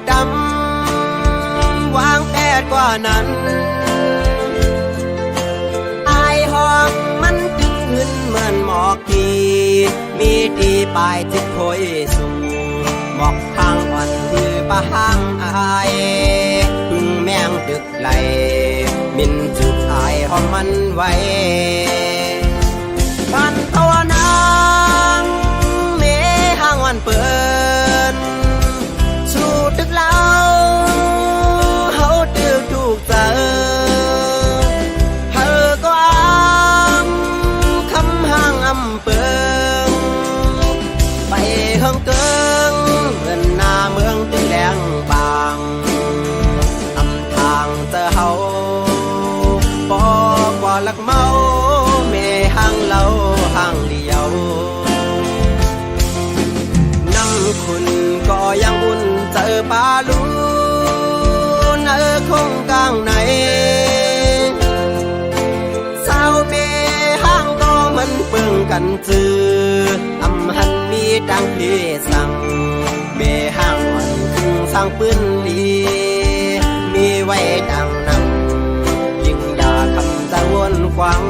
ดำวางแผนกว่านั้นอายห้องมันจึงขึ้นเหมือนหมอกทีมีดีปลายจิตโคยสูงหมอกทางอ่อนคือปะห้างอายพึ่งแมงดึกไหลมินจุดอายห้องมันไว้พันตัวนางเมห้างวันเปิดสู่ตึกเล่าเฮาตึกถูกเจอเธอก็คำห้างอำเปิงไปเฮิงเกิงเงินหน้าเมืองตึงแดงบางอำทางเจอเฮาปอกว่าลักเมาเมห้างเล่าห้างเลียวน้ำคุณก็ยังอุ่นเจอปลาลูนคงกลางไหนสาวเมห้างก็มันเปิงกันจืออำหันมีดังพี่สั่งเมห้างวันคึงสร้างปืนลีมีไว้ดังนำยิ่งด่าคำจะวนควัง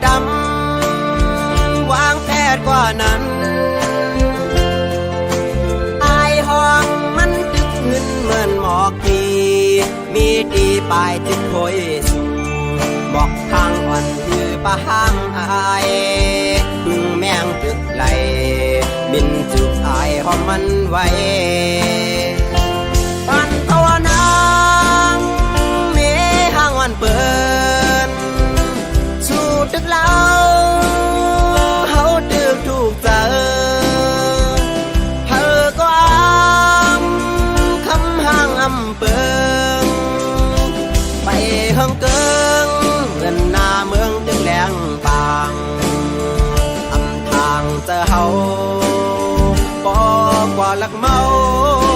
ดำวางแผนกว่านั้นอายห้องมันดึกขึ้นเหมือนหมอกทีมีดีปลายจิตโคยสูงหมอกทางอ่อนคือปะห้างอายพึ่งแมงตึกไหลบินจุกอายห้องมันไว้ปันตัวนางเมห้างวันเปิดตึกเล่าเฮาตึกถูกเจอเธอก็คำห้างอำเปิงไปเฮิงเกิงเงินหน้าเมืองตึงแดงบางอำทางเจอเฮาปอกว่าลักเมา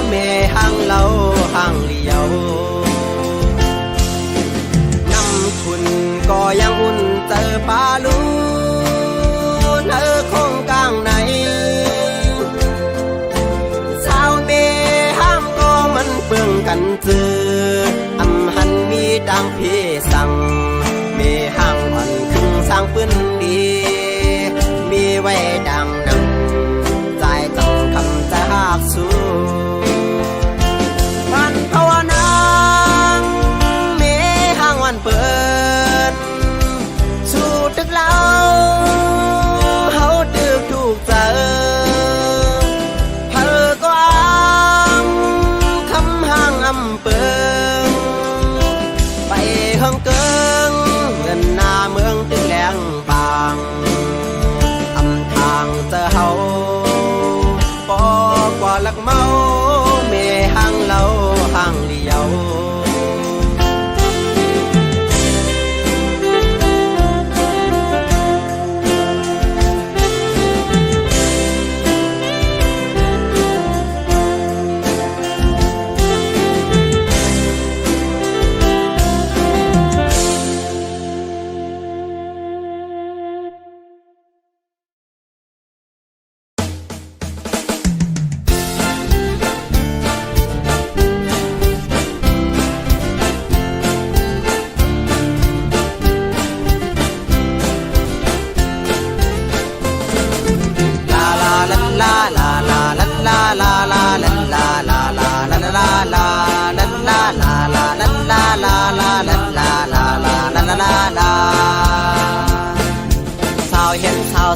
เมห้างเล่าห้างเลียวน้ำคุณก็ยังอุ่นเจอปลาลูนคงกลางไหนสาวเมห้ามก็มันเปื้องกันจืออำหันมีดังพี่สั่งเมห้างอ่อนคึงสร้างปืนดีมีไว้ดังนำใจต้องคำจะหากสู้พันภาวนางเมห้างวันเปิดตึกเล่าเฮาตึกถูกเจอเธอก็คำห้างอำเปิงไปเฮิงเกิงเงินหน้าเมืองตึงแดงบางอำทางเจอเฮาปอกว่าลักเมาเมห้างเล่าห้างเลียว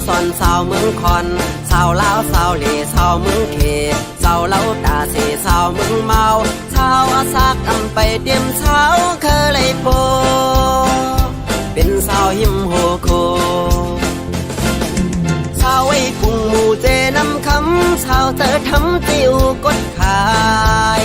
ซอนสาวเมืองคอนสาวลาวสาวเหล่สาวเมืองเขสาวเล่าตาเสสาวเมืองเมาสาวอาซากอำไปเตรียมสาวเคยเลยโปเป็นสาวหิมโฮโคสาวไอ้กุ้งหมูเจน้ำคำสาวเธอทำติวกดขาย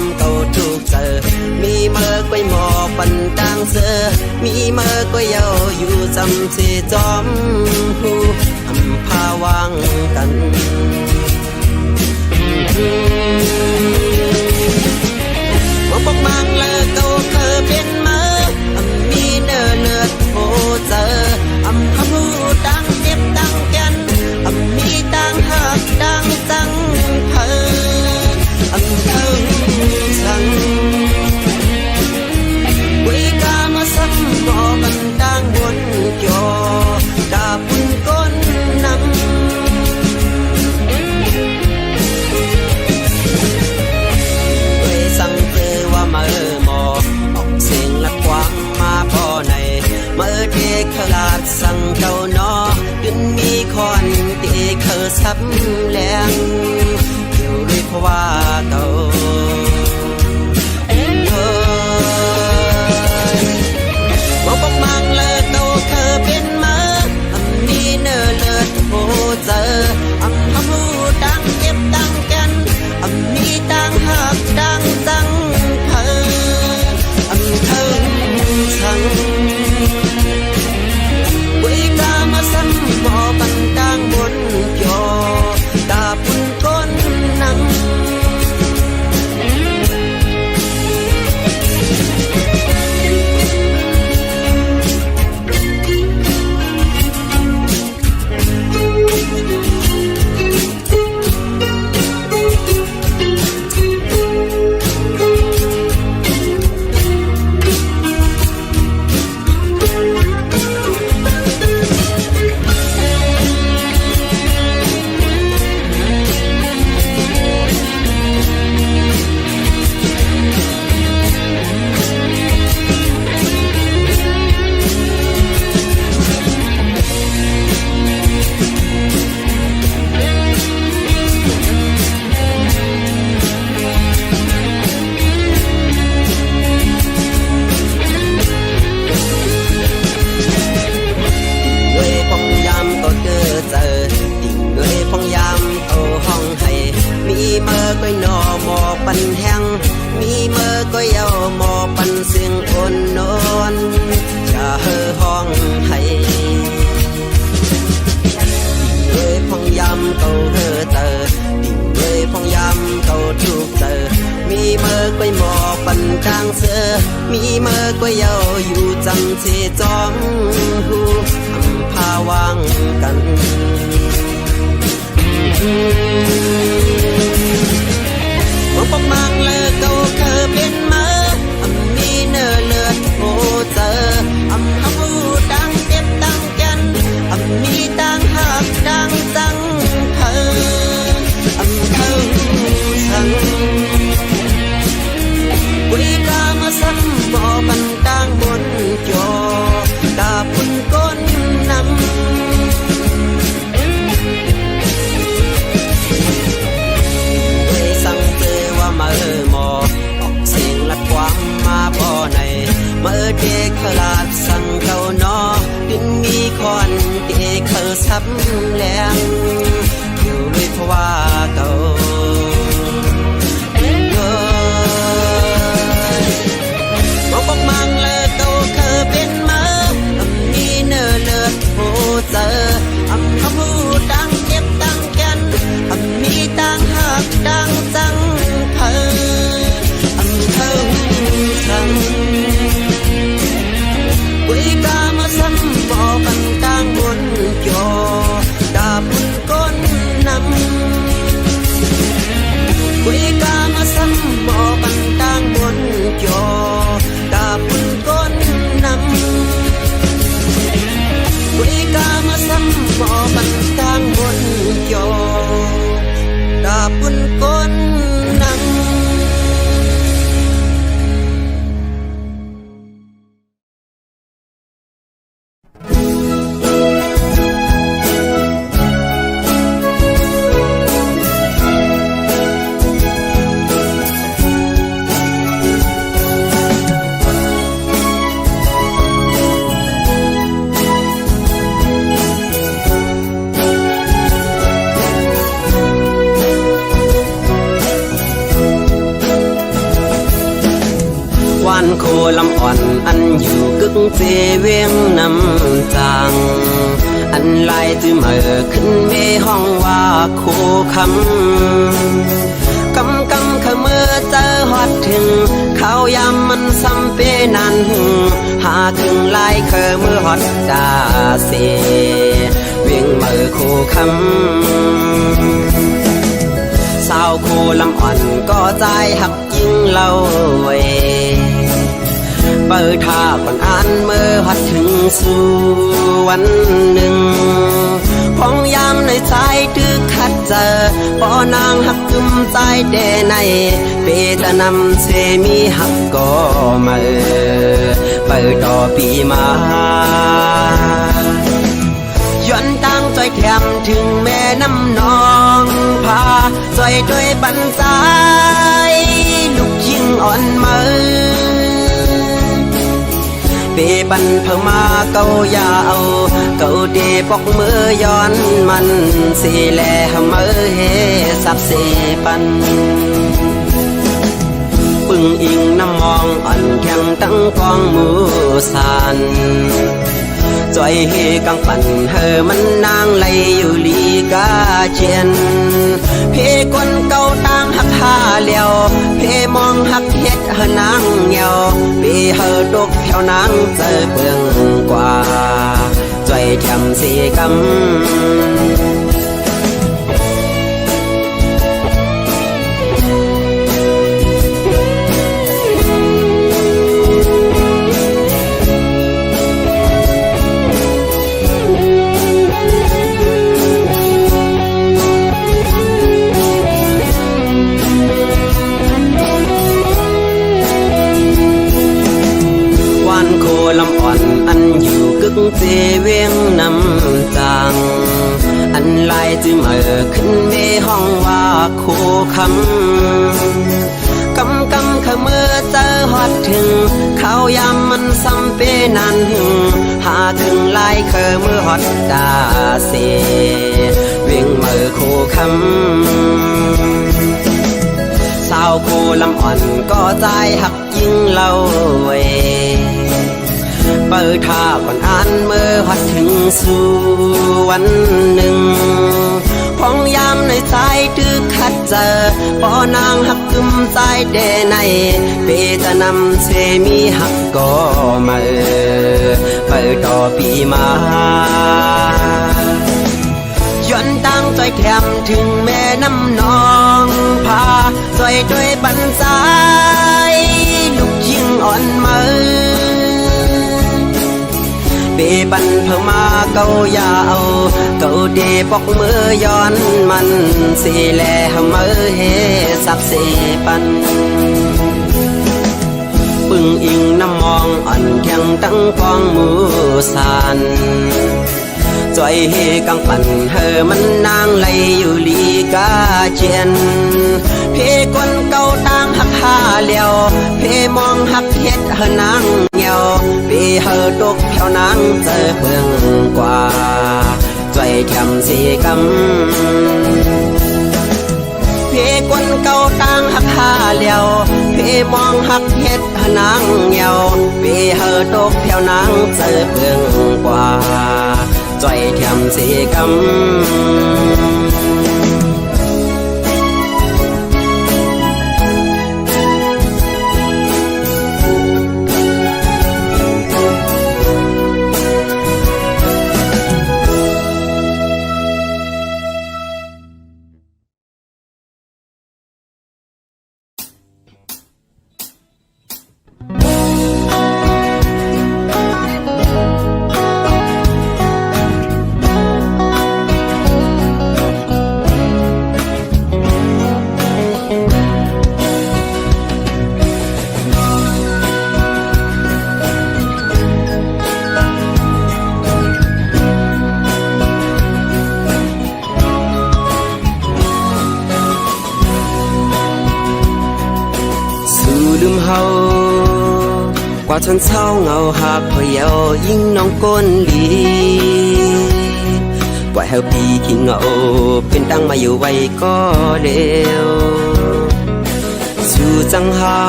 เสือมีเมื่อก็เยาอยู่จำที่จอมหูอำพาวางกันว่าปกมังเลิกเก่าเคยเป็นเมื่อมีเนื้อเลือดโอเจอพาหูดังเจ็บดังกันมีดังหักดังจังเพอเธอสั่งวิกามาสักหมอมันดังบนจอดาบุญก้นนำสั่งเจอว่าเมื่อหมอออกเสียงละกว้างมาพอในเมื่อเด็กขลาดสั่งเจ้านอขึ้นมีคอนเด็กเคยซับแรงเกี่ยวด้วยเพราะว่าเก่าว่าปกมังเลิกเก่าเคยเป็นมามีเนื้อเลือดโอเจอพาหูดังเจ็บดังกันมีดังหักดังจังเพอเธอสั่งวิกามาสั่งหมอบันดังบนจอดาบุญก้นนำก้อยนอหมอปันแห้งมีเมื่อก้อยเอาหมอปันเสียงอ่อนนอนจะเฮ่อห้องให้เลยพองยำเก่าเฮ่อเตอดิ่งเลยพองยำเก่าทุกเตอมีเมื่อก้อยหมอปันกลางเสือมีเมื่อก้อยเอาอยู่จังเสจอมหูพาวางกันว่าปกมังเลิกเก่าเคยเป็นมามีเนื้อเลือดโอเจอพาหูดังเจ็บดังกันมีดังหักดังจังเพอเธอสั่งวิกามาสักหมอบันดังบนจอดาบุญก้นนำสั่งเจอว่าเมื่อ โคลำอ่อนอันอยู่กึกเจเวียงน้ำจางอันลายจือเมื่อขึ้นเมห้องว่าโคคำกำขมือเจอฮอดถึงเขายามมันซ้ำเปนันหาถึงลายเคอมือฮอดดาเสเวียงเมื่อโคคำสาวโคลำอ่อนก็ใจหักยิ่งเล่าไว้เปิดท่าก่อนอ่านเมื่อฮัดถึงสู่วันหนึ่งพองยามในใจตึกขัดเจอปอนางหักกึมใจแด่ในเปตนำเสมีหักก็มาเปิดต่อปีมาย้อนตั้งใจแถมถึงแม่น้ำนองพาใจด้วยบันสายลูกยิ่งอ่อนมือเปบันเพิ่มมาเกายาเอาเกาเดปอกมือย้อนมันสีแลมือเฮสับเสปันปึงอิงน้ำมองอ่อนแข็งตั้งกองมือสันจอยเฮกังปั่นเฮมันนางไหลอยู่ลีกาเจียนเพกวนเก่าต่างหักหาเลียวเพมองหักเฮ็ดเฮนางเหี่ยวเพเฮดกแถวนางเจอเปืองกว่าจอยแถมสีกำลำอ่อนอันอยู่กึกเจเวียงน้ำจางอันลายจือเมื่อขึ้นเมห้องว่าโคคำขมือเจอฮอดถึงเขายามมันซ้ำเปนันหาถึงลายเคอมือฮอดดาเสเวียงเมื่อโคคำสาวโคลำอ่อนก็ใจหักยิ่งเล่าไว้เปิดท่าก่อนอ่านเมื่อฮัดถึงสู่วันหนึ่งพองยามในใจตึกขัดเจอปอนางหักกึมใจแด่ในเปตนำเสมีหักก็มาเปิดต่อปีมาย้อนตั้งใจแถมถึงแม่น้ำนองพาใจด้วยบันสายลูกยิ่งอ่อนมือเปบันเพิ่มมาเกายาเอาเกาเดปอกมือย้อนมันสีแลมือเฮสับเสปันปึงอิงน้ำมองอ่อนแข็งตั้งกองมือสันจอยเฮกังปั่นเฮมันนางไหลอยู่ลีกาเจียนเพกวนเก่าต่างหักหาเลียวเพมองหักเฮ็ดเฮนางเหี่ยวเพเฮดกแถวนางเจอเปืองกว่าจอยแถมสีกำเพกวนเก่าต่างหักหาเลียวเพมองหักเฮ็ดเฮนางเหี่ยวเพเฮดกแถวนางเจอเปืองกว่าจอยแถมสีกำลืมเฮากว่าชนเศร้าเงาหักพอเยายิ่งน้องก้นลีปล่อยเฮาปีขี้เงาเป็นตั้งมาอยู่ไว้ก็เร็วสู่จังเฮา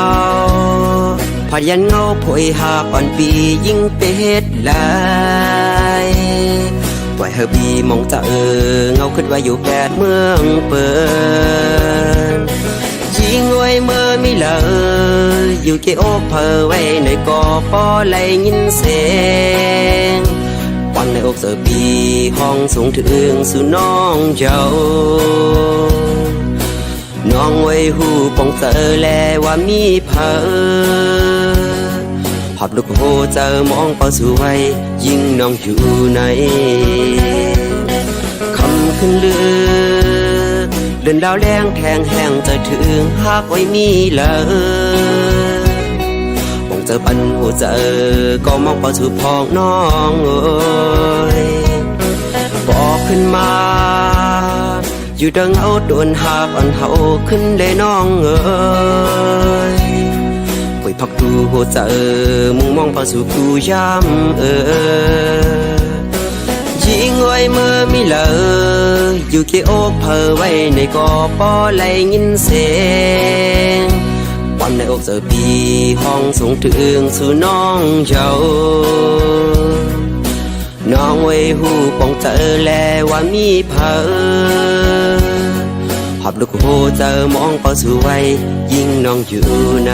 พ ผัดยันเงาผอยหากอ่อนปียิ่งเป็ดลายปล่อยเฮอบีมองจะเงาขึ้นว่าอยู่แปดเมืองเปิดยิงไว้เมื่อมีเลยอยู่เกโอเพอไว้ในกอปอไหลยินเสียงวันในอกเสือปีห้องสูงถึงสู่น้องเจ้าน้องไว้หูปองเจอแลว่ามีเพอหอบลูกโหเจอมองเป่าสู่ไว้ยิ่งน้องอยู่ในคำขึ้นเลือเดินดาวแรงแทงแห้งจะถึงหากไว้มีเลยปองเจอปันหัวเจอก็มองเป่าสู่พองน้องเอ้ยบอกขึ้นมาอยู่ดังเอาโดนหากอ่อนเฮาขึ้นได้น้องเอ้ยป่วยพักดูหัวใจมุ่งมองเป่าสู่ผู้ย้ำยิงไว้เมื่อมีเลยอยู่เกโอกเพอไว้ในกอปอไหลยินเสียงวันในอกเจอปีห้องสูงถึงสู่น้องเจ้าน้องไว้หูปองเจอแลว่ามีเพอหอบลูกโหเจอมองเป่าสู่ไว้ยิ่งน้องอยู่ใน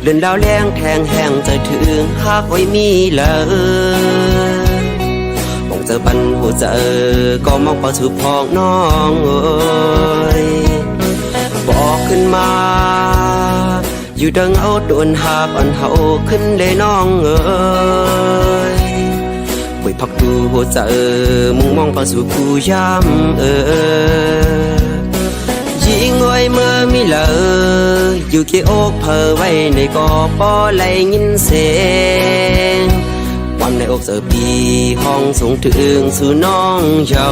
เดินดาวแรงแทงแห้งจะถึงหากไว้มีเลยมองเจอปันหัวเจอก็มองเป่าสู่พองน้องเอ้ยบอกขึ้นมาอยู่ดังเอาโดนหากอ่อนเฮาขึ้นได้น้องเอ้ยป่วยพักดูหัวเจอมุ่งมองเป่าสู่ผู้ย้ำยิงไว้เมื่อมีเลยอยู่เกโอกเพอไว้ในกอปอไหลยินเสียงวันในอกเสือปีห้องสูงถึงสู่น้องเจ้า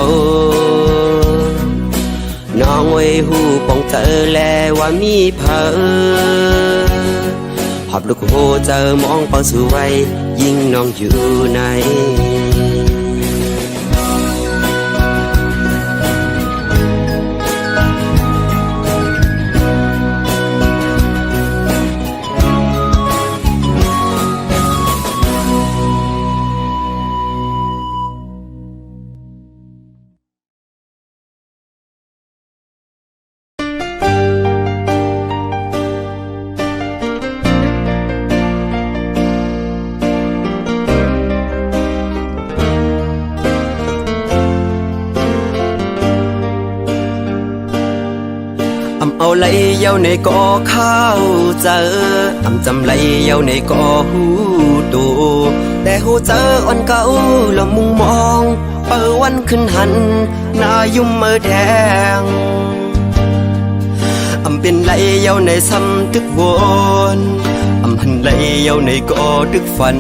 น้องไว้หูปองเจอแลว่ามีเพอหอบลูกโหเจอมองเป่าสู่ไว้ยิ่งน้องอยู่ในเอาไหลเย้าในกอข้าวเจอจำไหลเย้าในกอหูตูแต่หูเจออ่อนเก่าละมุงมองเปิดวันขึ้นหันหน้ายุ่มเมื่อแดงเป็นไหลเย้าในซ้ำตึกวนหันไหลเย้าในกอตึกฝัน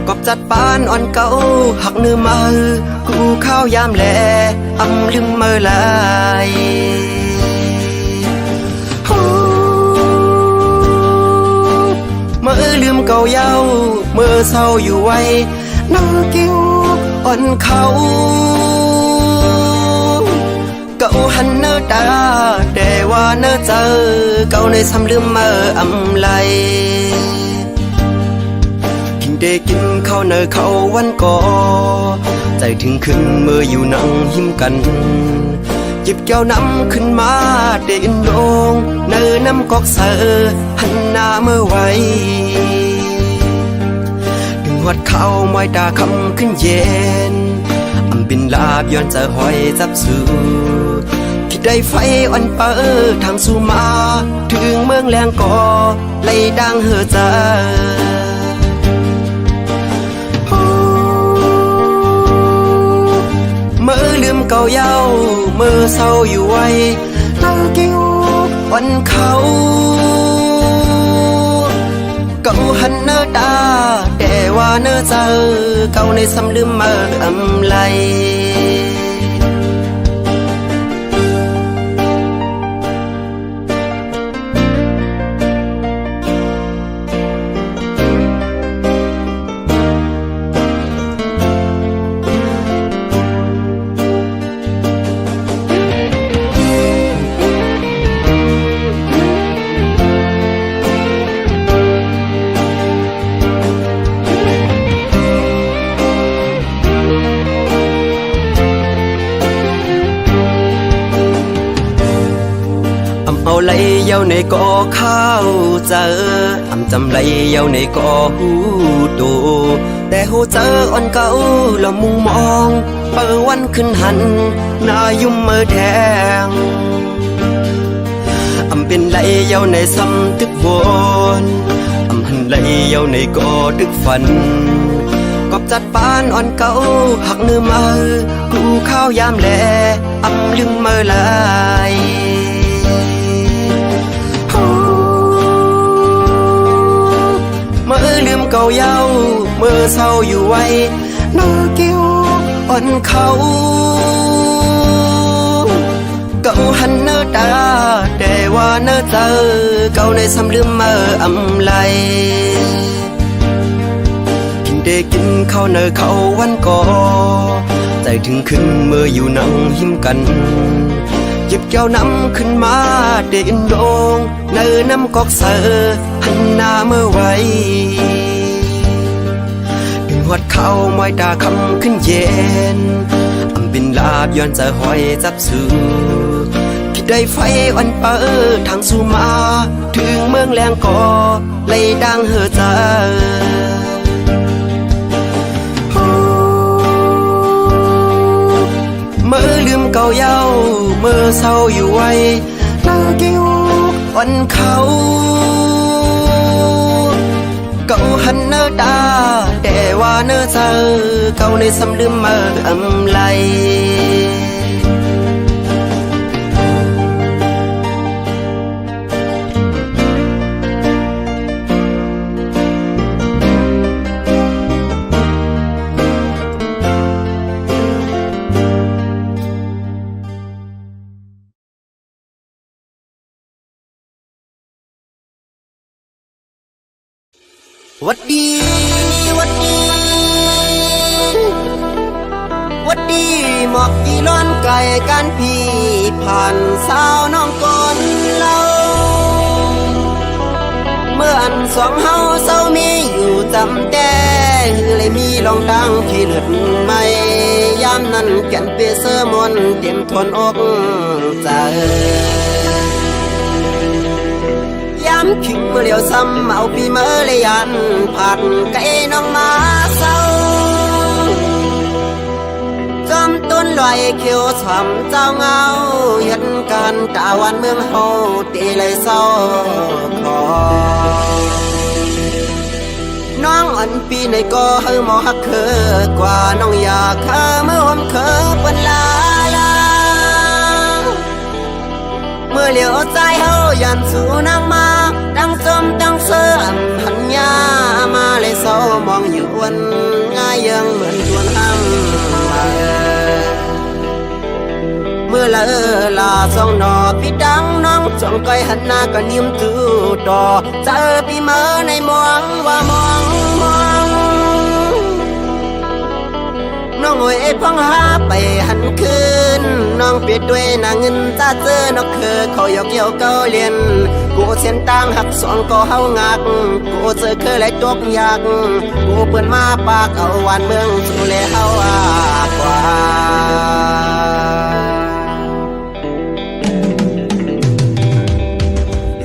กอบจัดปานอ่อนเก่าหักเนื้อมือกูข้าวยามแลลืมเมื่อไหลเมื่อลืมเก่าเย้าเมื่อเศร้าอยู่ไว้นั่งกิ้วอ่อนเขาเก่าหันเนื้อตาแต่ว่าเนื้อเจอเก่าในซ้ำลืมเมื่อไหลกินได้กินข้าวเนื้อเขาวันก่อใจถึงขึ้นเมื่ออยู่นั่งหิมกันหยิบแก้วน้ำขึ้นมาเดินลงเนื้อน้ำกอกเสือหันหน้าเมื่อไว้ดึงหัดเข้ามอยตาคำขึ้นเย็นบินลาบย้อนจะหอยจับสู่คิดได้ไฟอ่อนเปิดทางสู่มาถึงเมืองแรงก่อไล่ดังเหือเจอเมื่อลืมเก่าเย้าเมื่อเศร้าอยู่ไว้นั่งกิ้ววันเขา เนื้อเจอเก่าในซ้ำลืมมาอำไลเอาไหลเย้าในก่อข้าวเจอจำไหลเย้าในก่อหูตูแต่หูเจออ่อนเก่าละมุงมองเปิดวันขึ้นหันหน้ายุ่มเมื่อแดงเป็นไหลเย้าในซ้ำตึกวนหันไหลเย้าในก่อตึกฝันกอบจัดปานอ่อนเก่าหักเนื้อมือกูข้าวยามแลลืมเมื่อไหลเมื่อลืมเก่าเย้าเมื่อเศร้าอยู่ไว้เนื้อเกี้ยวอ่อนเขาเก่าหันเนื้อตาแต่ว่าเนื้อเจอเก่าในซ้ำลืมเมื่ออำไลกินได้กินข้าวเนื้อเขาวันก่อใจถึงขึ้นเมื่ออยู่นั่งหิมกันหยิบแก้วน้ำขึ้นมาเดินโดงเนื้อน้ำกอกเสือหันหน้าเมื่อไว้ดึงหัดเข้ามอยตาคำขึ้นเย็นบินลาบย้อนจะหอยจับสูคิดได้ไฟวันเปิดทางสู่มาถึงเมืองแรงก่อเลยดังเหือใจเมื่อลืมเก่าเย้าเมื่อเศร้าอยู่ไว้หน้าเกี้ยวอ่อนเขาเก่าหันเนื้อตาแต่ว่าเนื้อเจอเก่าในซ้ำลืมเมื่ออำไลวัดดีวัดดีวัดดีหมอกกี่ล้อนไก่กันพี่ผ่านสาวน้องก่อนเราเมื่ออันสองเฮาเศร้ามีอยู่จำแต่เลยมีลองดังที่เลือดไม่ยามนั้นแก่นเปเสอมนเต็มทนอกใจย้ำขิงเมื่อเลี้ยวซ้ำเอาปีเมื่อเลยยันผ่านไก่น้องมาเศร้าจอมต้นลอยเขียวฉ่ำเจ้าเงาเห็นการตาวันเมืองเฮาตีเลยเศร้าคอน้องอันปีในก็เฮาหมอฮักเคอกว่าน้องอยากเคอเมื่อหอมเคอเปิ้นลาเมื่อเหลียวใจเฮายันสู่นางมาตั้งจมตั้งเสื่อมหันยามาเลยเศร้ามองอยู่วันง่ายยังเหมือนชวนห้ำเมื่อละลาสองนอพี่ดังน้องจ้องก้อยหันหน้าก็นิ่มตู้ต่อเจอพี่เมื่อในมองว่ามองน้องโอยพังหาไปหันคืนน้องเปียดด้วยนางเงินจ้าเจอนกคือเขายกเกี่ยวเกาเลียนกูเส้นต่างหักสองก็เฮางักกูเจอคือไรตกยากกูเปิดมาปากเอาวันเมืองสู่เลเฮากว่า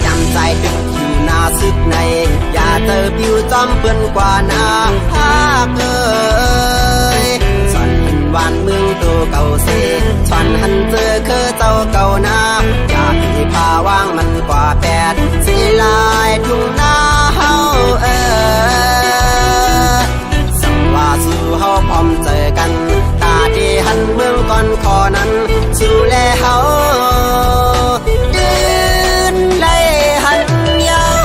จำใจดึกอยู่หน้าซึกในอย่าเจอผิวจอมเปื้อนกว่าหน้าภาคเลยวันเมืองตัวเก่าเสียฉันหันเจอคือเจ้าเก่านาอยากให้พาวางมันกว่าแปดสีลายทุ่งนาเฮาสังว่าสู่เฮาพร้อมเจอกันตาที่หันเมืองก่อนขอนั้นสู่แลเฮาเดินไล่หันยาว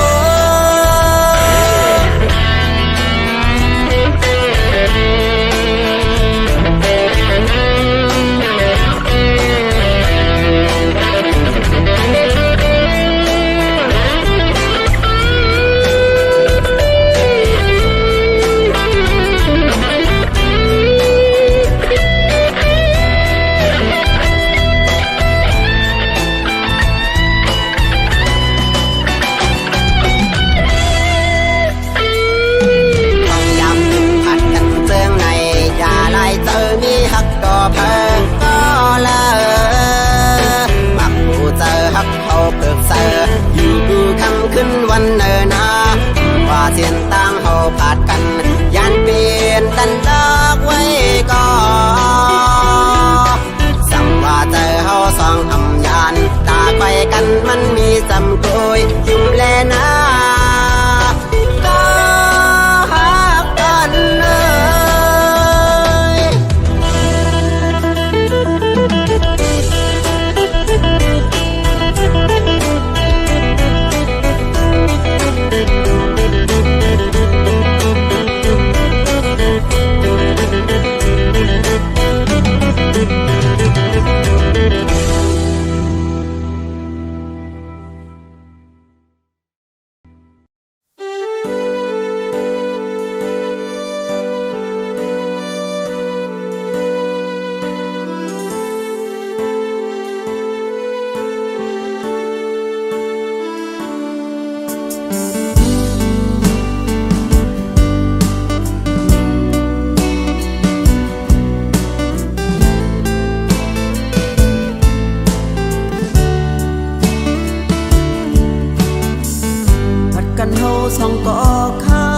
สองก่อเขา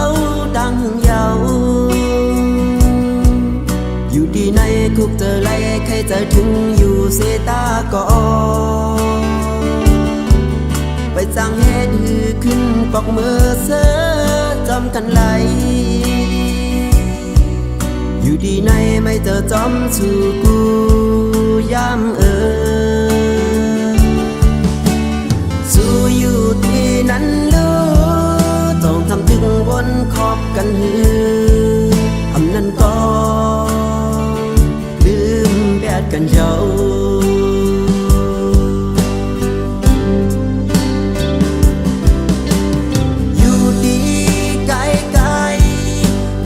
ดังหึงเยาอยู่ดีในคุกเจอไรใครจะถึงอยู่เสตาก่อไปจ้างเหตุหือขึ้นปอกมือเสือจำกันไหลอยู่ดีในไม่เจอจอมสู่กูยามสู่อยู่ที่นั้นลูต้องทำถึงวนขอบกันหืออำนั้นก็ลืมแบดกันเจ้าอยู่ดีไกลไกล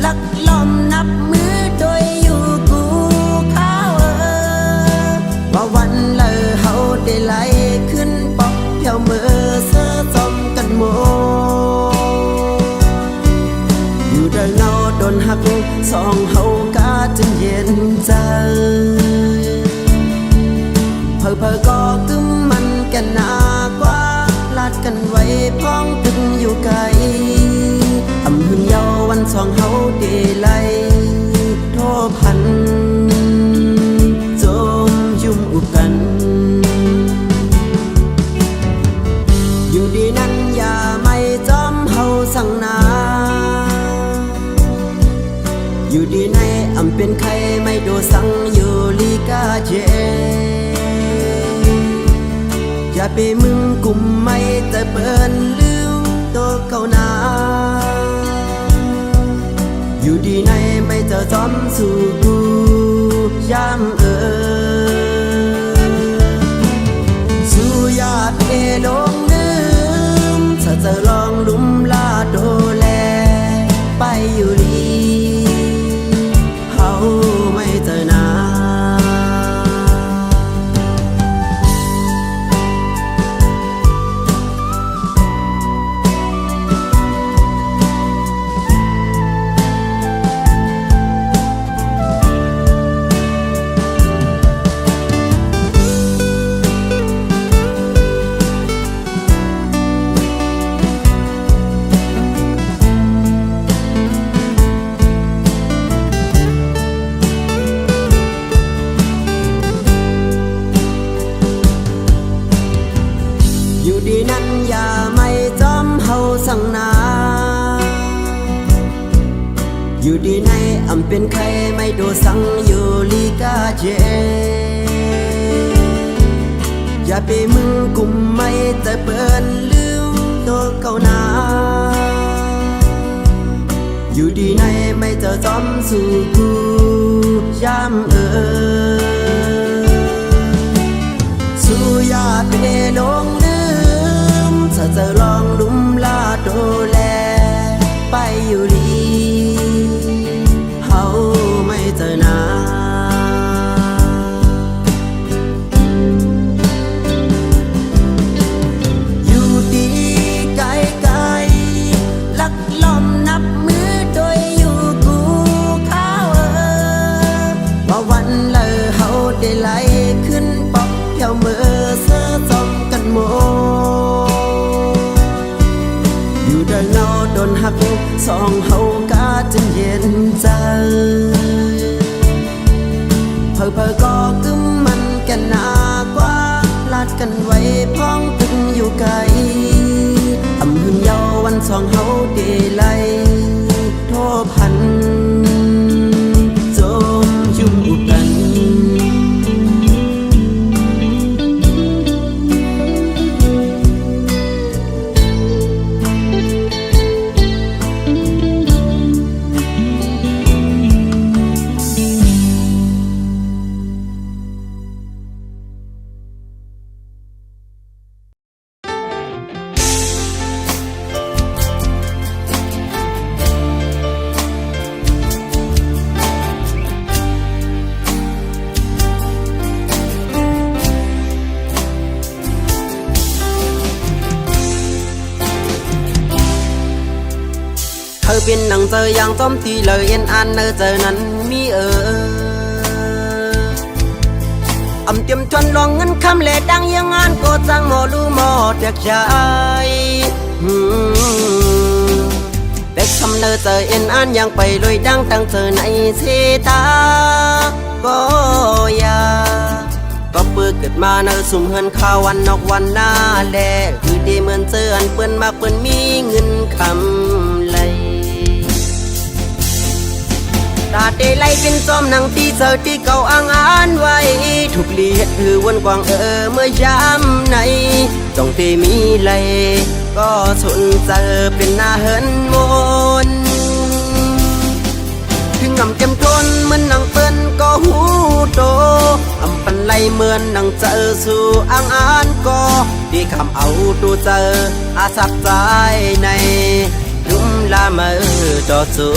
ลักล้อมนับมือโดยอยู่กูเขาว่าวันเลยเฮาได้ไหลขึ้นปอกเพียวมือเสื้อจมกันโมอยู่เดินเงาโดนหักสองเฮากาจนเย็นใจเพอก็กึมมันกันหนากว่าลาดกันไว้พ้องตึงอยู่ไกลอำหึงเยาวันสองเฮาเดไลโทพันจมยุ่มอุบกันอยู่ดีนั้นอย่าไม่จอมเฮาสั่งนาอยู่ดีในอำเป็นใครไม่โดสั่งอยู่ลีกาเจอย่าไปมึงกุมไม่แต่เปิ้นลืมตัวเก่านาอยู่ดีในไม่เจอจอมสู่กูยามสู่ญาติลงลืมถ้าจะลองลุมลาโดแลไปอยู่ลีเฮาไม่เจอนาอยู่ดีนั้นอย่าไม่จอมเฮาสั่งนาอยู่ดีในอำเป็นใครไม่โดสั่งอยู่ลีกาเจอย่าไปมึงกุมไม่แต่เปิ้นลืมตัวเก่านาอยู่ดีในไม่เจอจอมสู่กูยามสู่ญาติลงถ้าจะลองลุมลาโดแลไปอยู่ลีเฮาไม่เจอนาอยู่ดีไกลไกลลักล้อมนับมือโดยอยู่กูเขาว่าวันเลยเฮาได้ไหลขึ้นปอกเพียวมือเสื้อจมกันโมอยู่เดินเงาโดนหักสองเฮากาจนเย็นใจเพอก็กึมมันกันหนากว่าลาดกันไว้พ้องตึงอยู่ไกลอำหึงเยาวันสองเฮาเดไลโทพันจมยุ่มอุบกันเป็นหนังเจออย่างต้มตีเลยเอ็นอันเนอเจอนั้นมีอำเตรียมทวนลองเงินคำเล่ดังยังงานก็จังหมอรู้หมอเด็กใจ แต่คำเนอเจอเอ็นอันยังไปลอยดังตั้งเธอในเสตาก็อยาก็เปิดเกิดมาเนอสุ่มเฮินข้าววันนอกวันหน้าแลคือดีเหมือนเจออันเปิ้นมากเปิ้นมีเงินคำไหลตาเตไลเป็นจอมหนังที่เจอที่เก่าอ้างอ่านไว้ถูกเลียดถือวนกวางเมื่อยามไหนจ้องเตมีไหลก็สนเจอเป็นหน้าเฮินมนถึงงำเต็มทนเหมือนนางเปิ้นก็หูโตอำปันไหลเหมือนนางเจอสู่อ้างอ่านก็ดีคำเอาตัวเจออาสักใจในลุ่มลามาจอจู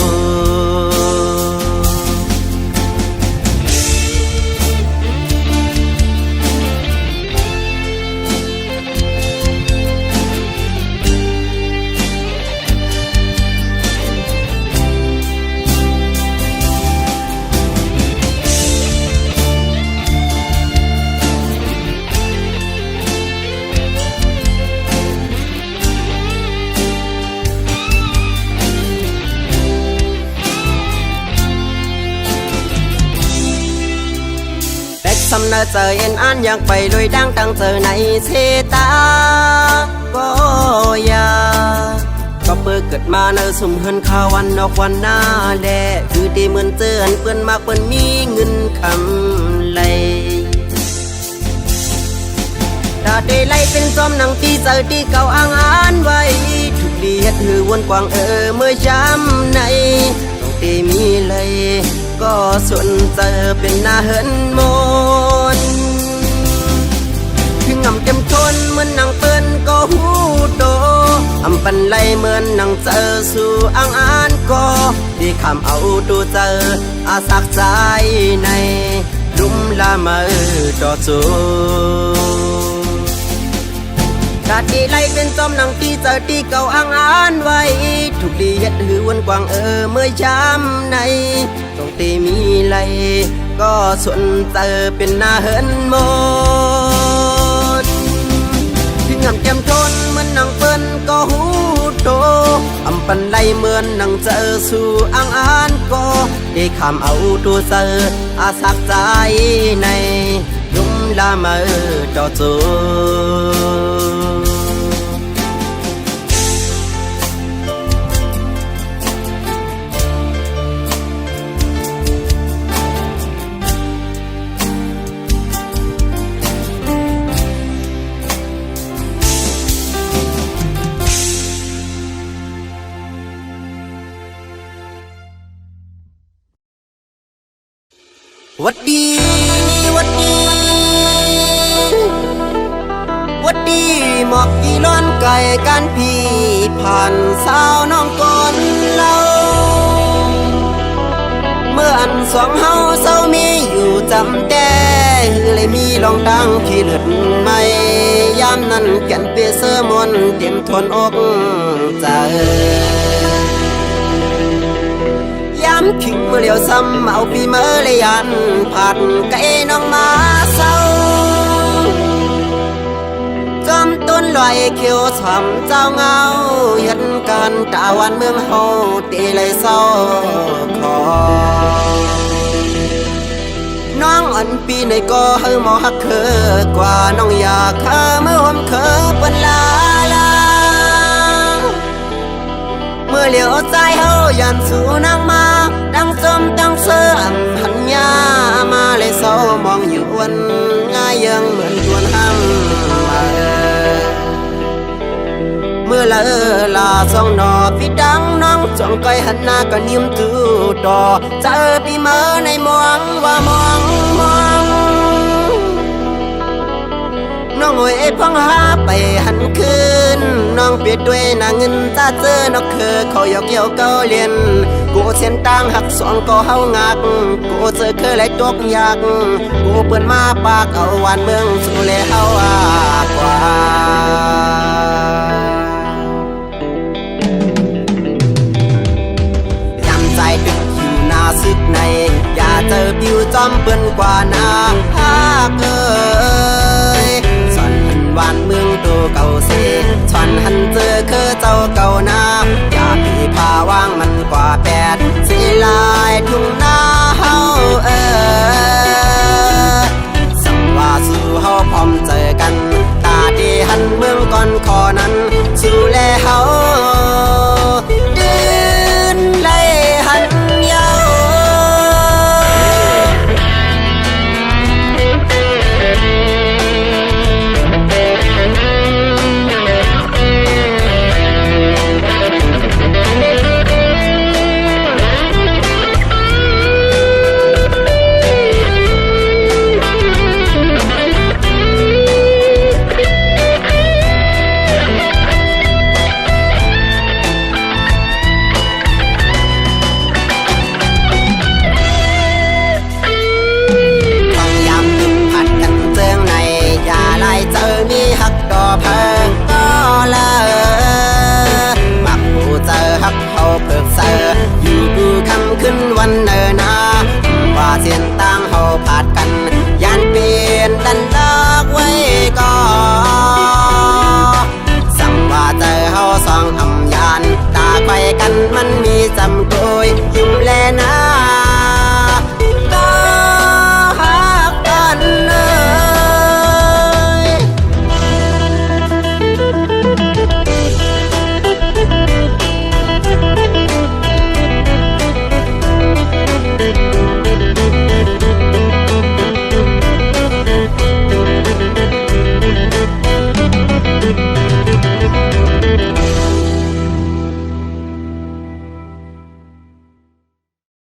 สำเนาเจอเอ็นอันอยากไปลอยดังตั้งเจอในเสตาก็อยาก็เปิดเกิดมาเนอสุ่มเฮินข้าววันนอกวันหน้าแลคือดีเหมือนเจออันเปิ้นมากเปิ้นมีเงินคำไหลตาได้ไล่เป็นจอมหนังที่เจอที่เก่าอ้างอ่านไว้ถูกเลียดหือวนกวางเมื่อย้ำในต้องเตมีเลยก็สนเจอเป็นหน้าเฮินมนถึงงำเต็มทนเหมือนนางเปิ้นก็หูโตอำปันไหลเหมือนนางเจอสู่อ้างอ่านก็ดีคำเอาตัวเจออาสักใจในลุ่มละเมอจอจูกาดีไล่เป็นจอมหนังที่เจอที่เก่าอ้างอ่านไว้ถูกเลียดหือวนกวางเมื่อยามในต้องเตมีไหลก็ส่วนเจอเป็นหน้าเฮินหมดถึงงำแก้มทนเหมือนนางเปิ้นก็หูโตอำปันไหลเหมือนนางเจอสู่อ้างอ่านก็ได้คำเอาตัวเจออาสักใจในลุ่มละเมอจอจูวัดดีวัดดีวัดดีหมอกกี่ล้อนไก่กันพี่ผ่านสาวน้องก่อนเล่าเมื่ออันสองเฮาเศร้ามีอยู่จำแต่เลยมีลองดังขี้เลือดไม่ยามนั้นแก่นเปียเสื้อมนเต็มทนอกใจย้ำถึงเมื่อเลี้ยวซ้ำเอาปีเมื่อเลยยันผัดไก่น้องมาเศร้าจอมต้นลอยเขียวฉ่ำเจ้าเงาเห็นกันตาวันเมืองเฮาตีเลยเศร้าคอน้องอันปีในก็เฮาหมอฮักเคอกว่าน้องอยากข้าเมื่อผมเคยเป็นลาเมื่อเหลียวใจเฮายันสู่นางมาดังจมดังเสื่อมหันยามาเลยเศร้ามองอยู่วันง่ายยังเหมือนทวนห้ำมาเมื่อละลาสองนอพี่ดังน้องจ้องก้อยหันหน้าก็นิ่มตูต่อเจอพี่เมื่อในมองว่ามองน้องโอยพังหาไปหันคืนน้องเปียดด้วยนางเงินตาเจอนกคือเขาหยอกเกี่ยวเก้าเลียนกูเส้นต่างหักสองก็เฮางักกูเจอเคยไหลตกยากกูเปิ่นมาปากเอาวันเมืองสู่แลเฮากว่ายำใจดึกอยู่หน้าซึกในอย่าเจอผิวจอมเปิ้นกว่านาหากเอ้ยวันเมืองตัวเก่าเสชวนหันเจอคือเจ้าเก่านาอย่าพี่พาว่า ทุ่งนา